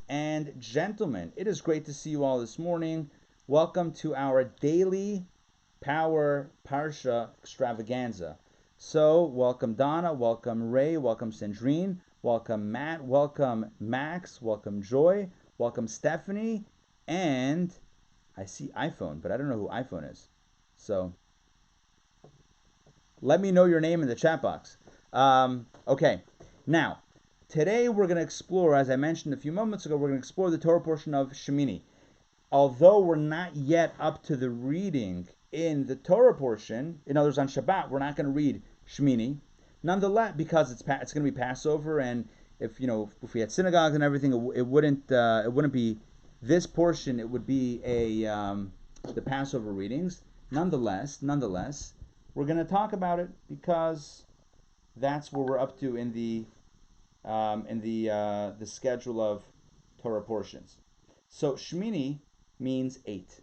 and gentlemen, it is great to see you all this morning. Welcome to our daily Power Parsha extravaganza. So, welcome Donna, welcome Ray, welcome Sandrine, welcome Matt, welcome Max, welcome Joy, welcome Stephanie, and I see iPhone, but I don't know who iPhone is. So, let me know your name in the chat box. Okay, now, today we're going to explore, as I mentioned a few moments ago, we're going to explore the Torah portion of Shemini. Although we're not yet up to the reading in the Torah portion, in other words, on Shabbat, we're not going to read Shemini. Nonetheless, because it's going to be Passover, and if we had synagogues and everything, it wouldn't be this portion. It would be the Passover readings. Nonetheless, we're going to talk about it because that's where we're up to in the schedule of Torah portions. So Shemini means 8,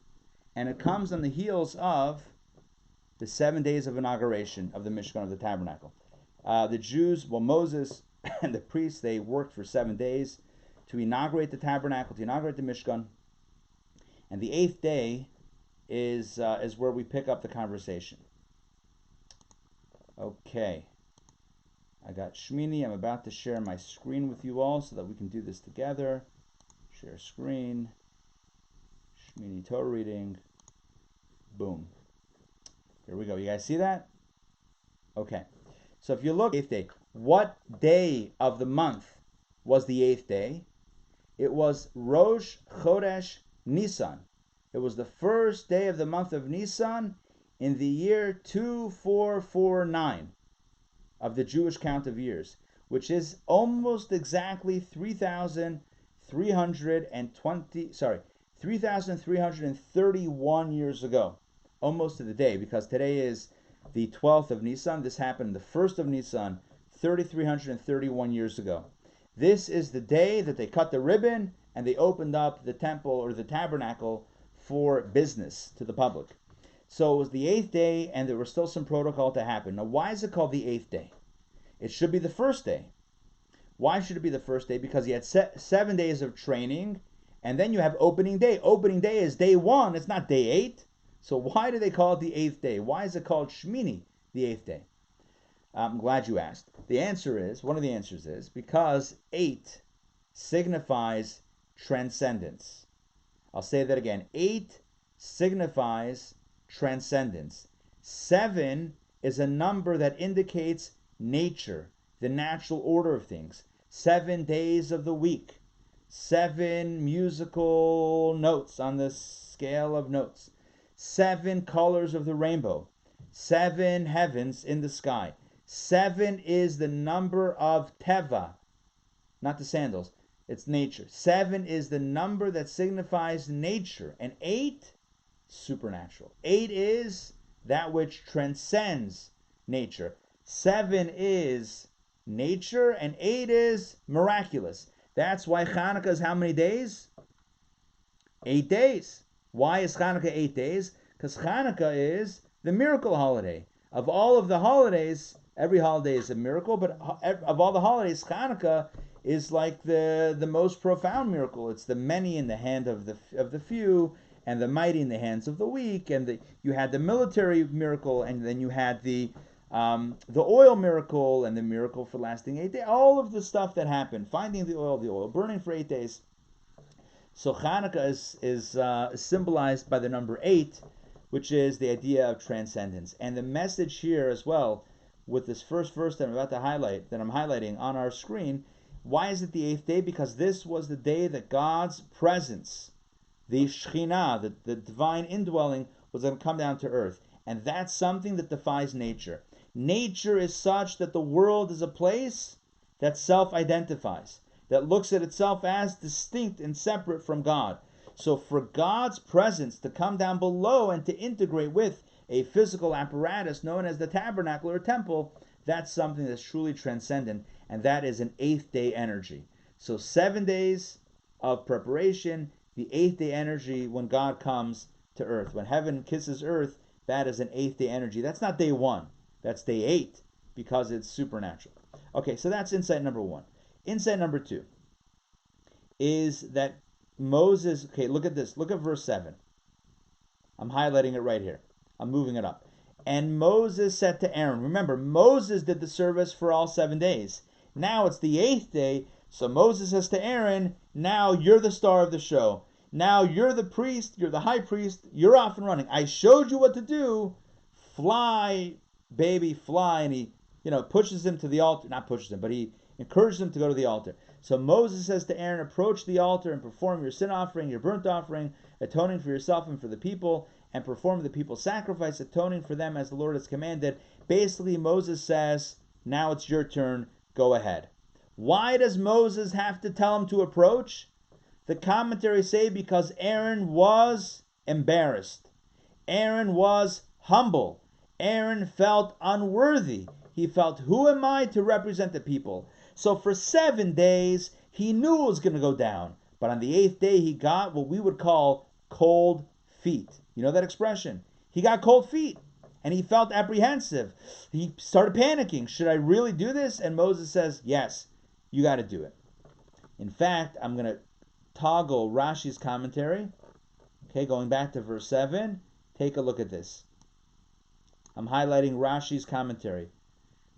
and it comes on the heels of the 7 days of inauguration of the Mishkan, of the tabernacle. The Jews, Moses and the priests, they worked for 7 days to inaugurate the tabernacle, to inaugurate the Mishkan, and the 8th day is where we pick up the conversation. Okay. I got Shemini. I'm about to share my screen with you all so that we can do this together. Share screen. Shemini Torah reading. Boom. Here we go. You guys see that? Okay. So if you look, 8th day. What day of the month was the 8th day? It was Rosh Chodesh Nisan. It was the first day of the month of Nisan in the year 2449. Of the Jewish count of years, which is almost exactly 3,331 years ago, almost to the day, because today is the 12th of Nisan. This happened the 1st of Nisan, 3,331 years ago. This is the day that they cut the ribbon and they opened up the temple or the tabernacle for business to the public. So it was the 8th day, and there was still some protocol to happen. Now, why is it called the 8th day? It should be the first day. Why should it be the first day? Because you had 7 days of training, and then you have opening day. Opening day is day 1. It's not day 8. So why do they call it the 8th day? Why is it called Shemini, the 8th day? I'm glad you asked. One of the answers is, because 8 signifies transcendence. I'll say that again. 8 signifies transcendence. 7 is a number that indicates nature, the natural order of things. 7 days of the week. 7 musical notes on the scale of notes. 7 colors of the rainbow. 7 heavens in the sky. 7 is the number of Teva, not the sandals. It's nature. 7 is the number that signifies nature. And 8, supernatural. 8 is that which transcends nature. 7 is nature, and 8 is miraculous. That's why Hanukkah is how many days? 8 days. Why is Hanukkah 8 days? Because Hanukkah is the miracle holiday. Of all of the holidays, every holiday is a miracle, but of all the holidays, Hanukkah is like the most profound miracle. It's the many in the hand of the few, and the mighty in the hands of the weak. And you had the military miracle, and then you had the oil miracle, and the miracle for lasting 8 days. All of the stuff that happened, finding the oil burning for 8 days. So Hanukkah is symbolized by the number 8, which is the idea of transcendence. And the message here as well, with this first verse that I'm highlighting on our screen. Why is it the 8th day? Because this was the day that God's presence, the Shekhinah, the divine indwelling, was going to come down to earth. And that's something that defies nature. Nature is such that the world is a place that self-identifies, that looks at itself as distinct and separate from God. So for God's presence to come down below and to integrate with a physical apparatus known as the tabernacle or temple, that's something that's truly transcendent, and that is an 8th day energy. So 7 days of preparation, the 8th day energy when God comes to earth. When heaven kisses earth, that is an 8th day energy. That's not day 1. That's day 8, because it's supernatural. Okay, so that's insight number 1. Insight number 2. is that Moses, okay, look at this. Look at verse 7. I'm highlighting it right here. I'm moving it up. And Moses said to Aaron, remember, Moses did the service for all 7 days. Now it's the 8th day, so Moses says to Aaron, now you're the star of the show. Now you're the priest, you're the high priest, you're off and running. I showed you what to do. Fly, baby, fly. And he, pushes him to the altar. Not pushes him, but he encourages him to go to the altar. So Moses says to Aaron, approach the altar and perform your sin offering, your burnt offering, atoning for yourself and for the people, and perform the people's sacrifice, atoning for them as the Lord has commanded. Basically, Moses says, now it's your turn, go ahead. Why does Moses have to tell him to approach? The commentaries say because Aaron was embarrassed. Aaron was humble. Aaron felt unworthy. He felt, who am I to represent the people? So for 7 days, he knew it was going to go down. But on the 8th day, he got what we would call cold feet. You know that expression? He got cold feet. And he felt apprehensive. He started panicking. Should I really do this? And Moses says, yes, you got to do it. In fact, I'm going to toggle Rashi's commentary. Okay, going back to verse 7. Take a look at this. I'm highlighting Rashi's commentary.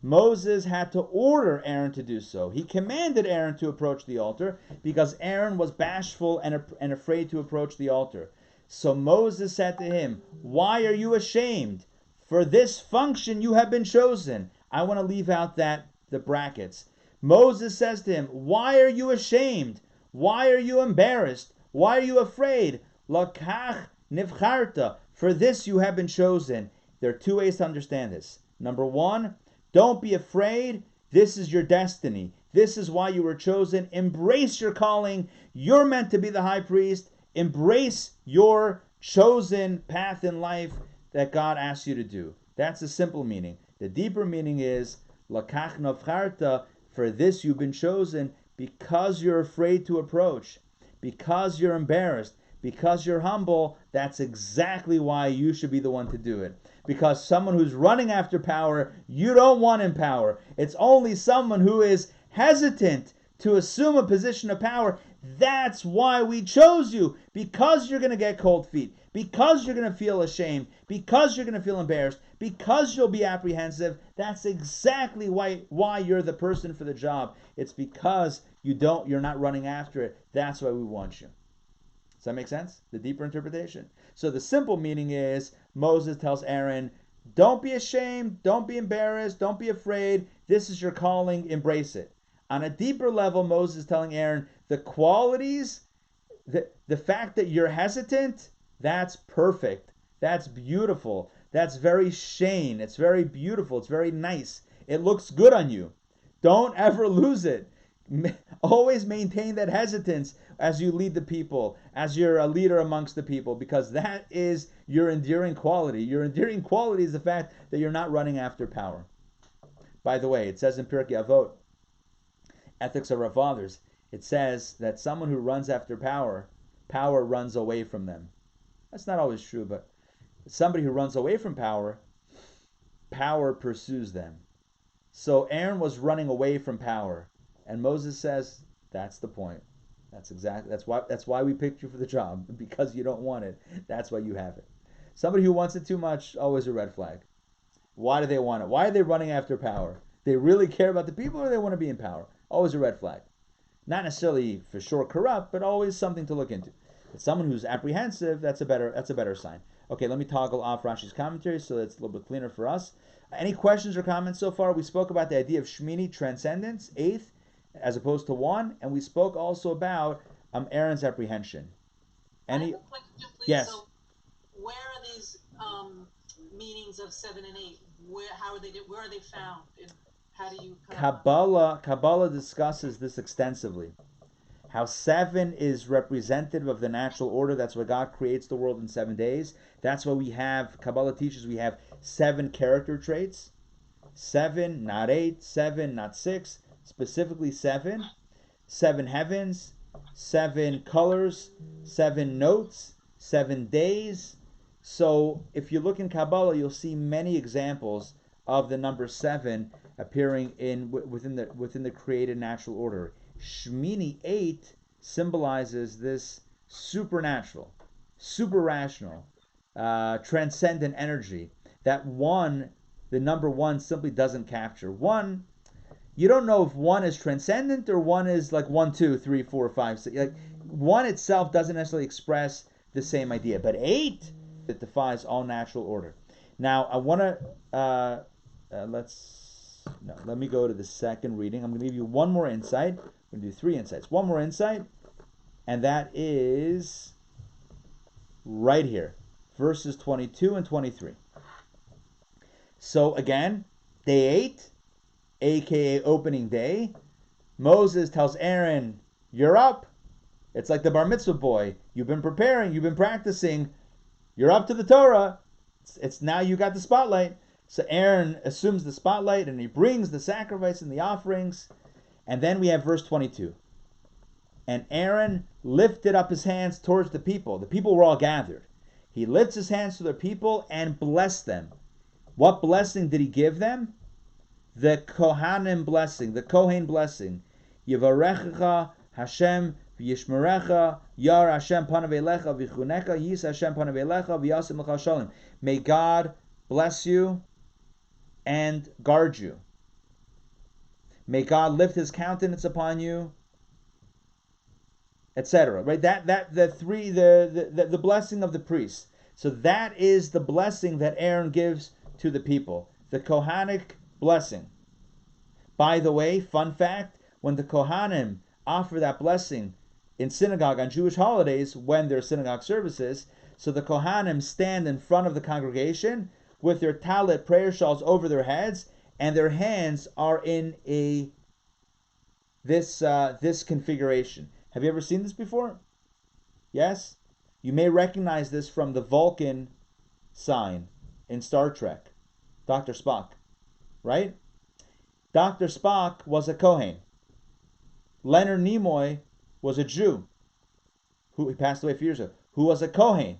Moses had to order Aaron to do so. He commanded Aaron to approach the altar because Aaron was bashful and afraid to approach the altar. So Moses said to him, why are you ashamed? For this function you have been chosen. I want to leave out the brackets. Moses says to him, why are you ashamed? Why are you embarrassed? Why are you afraid? Lakach nivcharta. For this you have been chosen. There are 2 ways to understand this. Number 1, don't be afraid. This is your destiny. This is why you were chosen. Embrace your calling. You're meant to be the high priest. Embrace your chosen path in life that God asks you to do. That's the simple meaning. The deeper meaning is, Lakach navcharta, for this you've been chosen because you're afraid to approach, because you're embarrassed, because you're humble. That's exactly why you should be the one to do it. Because someone who's running after power, you don't want in power. It's only someone who is hesitant to assume a position of power. That's why we chose you. Because you're going to get cold feet. Because you're going to feel ashamed. Because you're going to feel embarrassed. Because you'll be apprehensive. That's exactly why you're the person for the job. It's because you're not running after it. That's why we want you. Does that make sense? The deeper interpretation. So the simple meaning is, Moses tells Aaron, don't be ashamed, don't be embarrassed, don't be afraid. This is your calling, embrace it. On a deeper level, Moses is telling Aaron, the qualities, the fact that you're hesitant, that's perfect. That's beautiful. That's very Shane. It's very beautiful. It's very nice. It looks good on you. Don't ever lose it. Always maintain that hesitance as you lead the people, as you're a leader amongst the people, because that is your endearing quality. Your endearing quality is the fact that you're not running after power. By the way, it says in Pirkei Avot, Ethics of Our Fathers, it says that someone who runs after power runs away from them. That's not always true, but somebody who runs away from power pursues them. So Aaron was running away from power. And Moses says, that's the point. That's why we picked you for the job, because you don't want it. That's why you have it. Somebody who wants it too much, always a red flag. Why do they want it? Why are they running after power? They really care about the people, or they want to be in power? Always a red flag. Not necessarily for sure corrupt, but always something to look into. But someone who's apprehensive, that's a better sign. Okay, let me toggle off Rashi's commentary so it's a little bit cleaner for us. Any questions or comments so far? We spoke about the idea of Shemini, transcendence, 8th, as opposed to 1, and we spoke also about Aaron's apprehension. Any? I have a question, please. Yes. So, where are these meanings of 7 and 8? Where are they found? And how do you? Kabbalah discusses this extensively. How 7 is representative of the natural order. That's why God creates the world in 7 days. That's why Kabbalah teaches we have 7 character traits. 7, not 8. 7, not 6. Specifically 7 heavens, 7 colors, 7 notes, 7 days. So if you look in Kabbalah, you'll see many examples of the number 7 appearing within the created natural order. Shemini 8 symbolizes this supernatural, super rational, transcendent energy that the number one simply doesn't capture. One, you don't know if one is transcendent or one is like 1, 2, 3, 4, 5, 6. Like one itself doesn't necessarily express the same idea, but 8, it defies all natural order. Now I want to let me go to the second reading. I'm going to give you one more insight. We're going to do 3 insights. One more insight, and that is right here, verses 22 and 23. So again, day 8, aka opening day, Moses tells Aaron, you're up. It's like the bar mitzvah boy. You've been preparing, you've been practicing. You're up to the Torah. It's now you got the spotlight. So Aaron assumes the spotlight and he brings the sacrifice and the offerings. And then we have verse 22. And Aaron lifted up his hands towards the people. The people were all gathered. He lifts his hands to the people and blessed them. What blessing did he give them? The Kohanim blessing, the Kohen blessing. Yivarechecha Hashem v'yishmerecha, yar Hashem panav elecha v'chunecha, yis Hashem panav elecha v'yasim lecha shalom. May God bless you and guard you. May God lift His countenance upon you, etc. Right? The blessing of the priests. So that is the blessing that Aaron gives to the people. The Kohanic blessing. By the way, fun fact, when the Kohanim offer that blessing in synagogue on Jewish holidays, when there are synagogue services, so the Kohanim stand in front of the congregation with their talit prayer shawls over their heads, and their hands are in this configuration. Have you ever seen this before? Yes? You may recognize this from the Vulcan sign in Star Trek. Dr. Spock. Right? Dr. Spock was a Kohen. Leonard Nimoy was a Jew who he passed away a few years ago, who was a Kohen.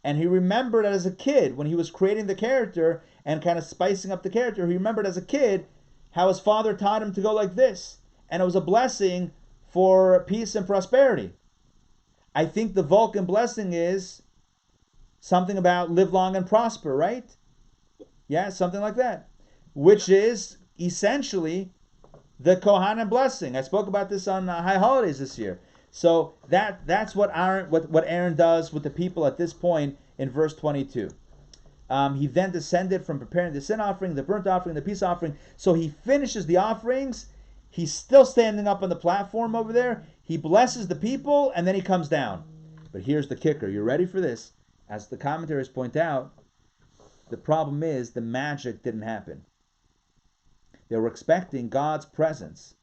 And he remembered as a kid, when he was creating the character and kind of spicing up the character, he remembered as a kid how his father taught him to go like this. And it was a blessing for peace and prosperity. I think the Vulcan blessing is something about live long and prosper, right? Yeah, something like that. Which is essentially the Kohanim blessing. I spoke about this on High Holidays this year. So that's what Aaron does with the people at this point in verse 22. He then descended from preparing the sin offering, the burnt offering, the peace offering. So he finishes the offerings. He's still standing up on the platform over there. He blesses the people, and then he comes down. But here's the kicker. You ready for this? As the commentaries point out, the problem is the magic didn't happen. They were expecting God's presence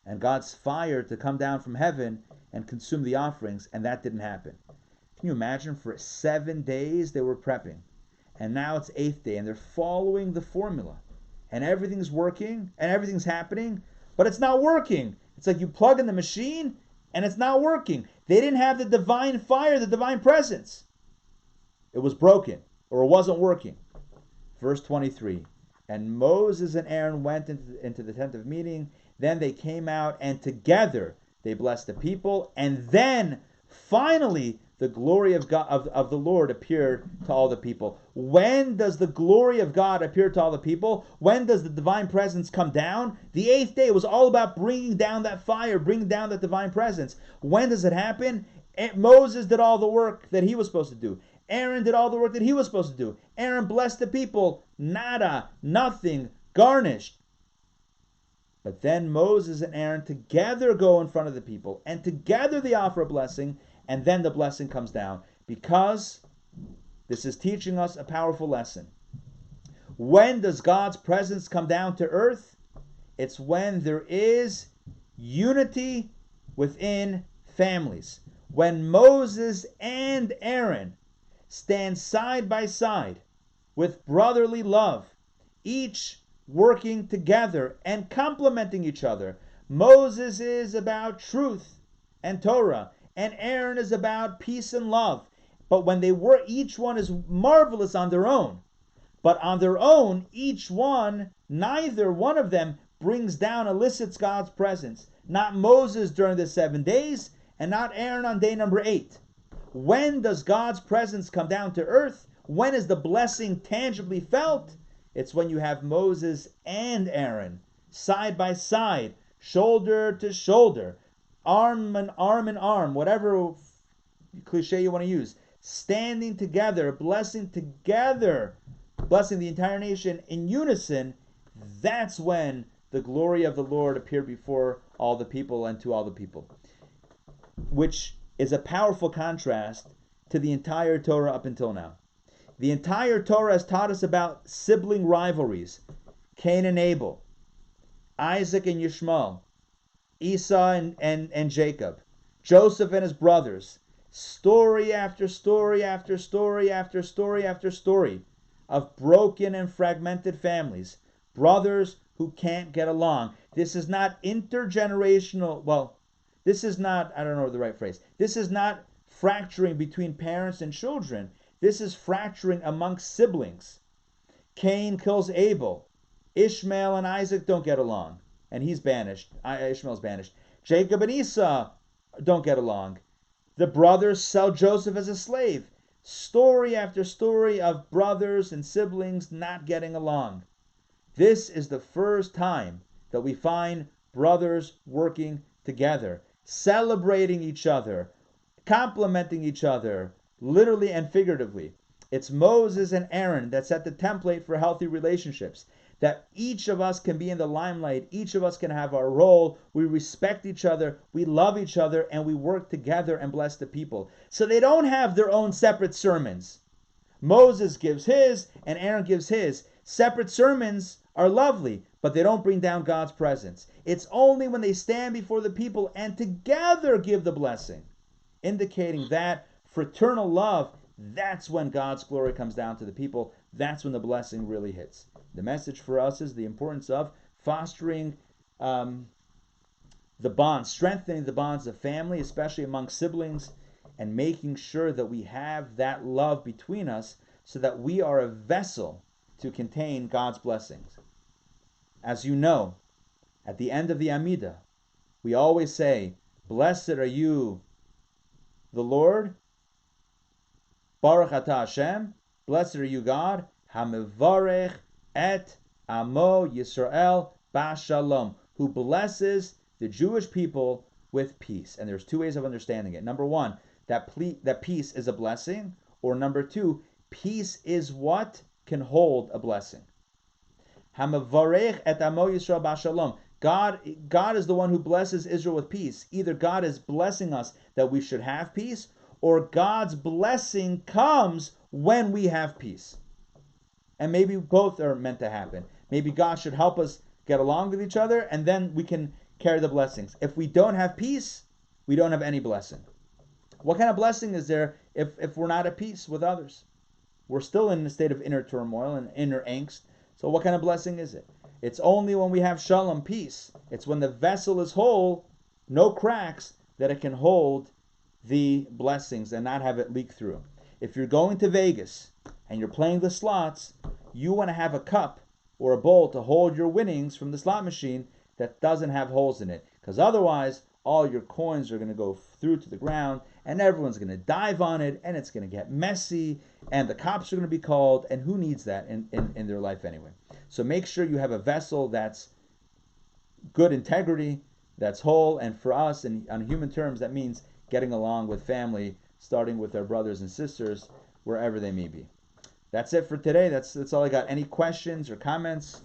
and God's fire to come down from heaven and consume the offerings, and that didn't happen. Can you imagine? For 7 days they were prepping, and now it's 8th day, and they're following the formula, and everything's working, and everything's happening, but it's not working. It's like you plug in the machine, and it's not working. They didn't have the divine fire, the divine presence. It was broken, or it wasn't working. Verse 23, and Moses and Aaron went into the tent of meeting. Then they came out, and together they blessed the people. And then, finally, the glory of God of the Lord appeared to all the people. When does the glory of God appear to all the people? When does the divine presence come down? The 8th day. It was all about bringing down that fire, bringing down that divine presence. When does it happen? Moses did all the work that he was supposed to do. Aaron did all the work that he was supposed to do. Aaron blessed the people. Nada, nothing, garnished. But then Moses and Aaron together go in front of the people, and together they offer a blessing, and then the blessing comes down. Because this is teaching us a powerful lesson. When does God's presence come down to earth? It's when there is unity within families. When Moses and Aaron stand side by side with brotherly love, each working together and complementing each other. Moses is about truth and Torah, and Aaron is about peace and love. But when they work, each one is marvelous on their own. But on their own, neither one of them brings down, elicits God's presence. Not Moses during the 7 days, and not Aaron on day number 8. When does God's presence come down to earth? When is the blessing tangibly felt? It's when you have Moses and Aaron side by side, shoulder to shoulder, arm in arm, whatever cliche you want to use, standing together, blessing together, blessing the entire nation in unison. That's when the glory of the Lord appeared before all the people and to all the people, which is a powerful contrast to the entire Torah up until now. The entire Torah has taught us about sibling rivalries, Cain and Abel, Isaac and Yishmael, Esau and Jacob, Joseph and his brothers, story after story after story after story after story of broken and fragmented families, brothers who can't get along. This is not intergenerational, this is not, I don't know the right phrase, this is not fracturing between parents and children. This is fracturing amongst siblings. Cain kills Abel. Ishmael and Isaac don't get along, and he's banished. Ishmael's banished. Jacob and Esau don't get along. The brothers sell Joseph as a slave. Story after story of brothers and siblings not getting along. This is the first time that we find brothers working together, celebrating each other, complimenting each other, literally and figuratively. It's Moses and Aaron that set the template for healthy relationships, that each of us can be in the limelight, each of us can have our role, we respect each other, we love each other, and we work together and bless the people. So they don't have their own separate sermons. Moses gives his and Aaron gives his. Separate sermons are lovely, but they don't bring down God's presence. It's only when they stand before the people and together give the blessing, indicating that fraternal love, that's when God's glory comes down to the people. That's when the blessing really hits. The message for us is the importance of fostering the bonds, strengthening the bonds of family, especially among siblings, and making sure that we have that love between us so that we are a vessel to contain God's blessings. As you know, at the end of the Amidah, we always say, "Blessed are you, the Lord, Baruch Atah Hashem, blessed are you, God, Hamivarech et Amo Yisrael B'Shalom, who blesses the Jewish people with peace." And there's two ways of understanding it. Number one, that peace is a blessing, or number two, peace is what can hold a blessing. Hamivarech et Amo Yisrael B'Shalom. God is the one who blesses Israel with peace. Either God is blessing us that we should have peace, or God's blessing comes when we have peace. And maybe both are meant to happen. Maybe God should help us get along with each other, and then we can carry the blessings. If we don't have peace, we don't have any blessing. What kind of blessing is there if we're not at peace with others? We're still in a state of inner turmoil and inner angst. So what kind of blessing is it? It's only when we have shalom, peace. It's when the vessel is whole, no cracks, that it can hold the blessings and not have it leak through. If you're going to Vegas and you're playing the slots, you want to have a cup or a bowl to hold your winnings from the slot machine that doesn't have holes in it. Because otherwise, all your coins are going to go through to the ground and everyone's going to dive on it and it's going to get messy and the cops are going to be called, and who needs that in their life anyway? So make sure you have a vessel that's good integrity, that's whole, and for us, and on human terms, that means getting along with family, starting with our brothers and sisters, wherever they may be. That's it for today. That's all I got. Any questions or comments?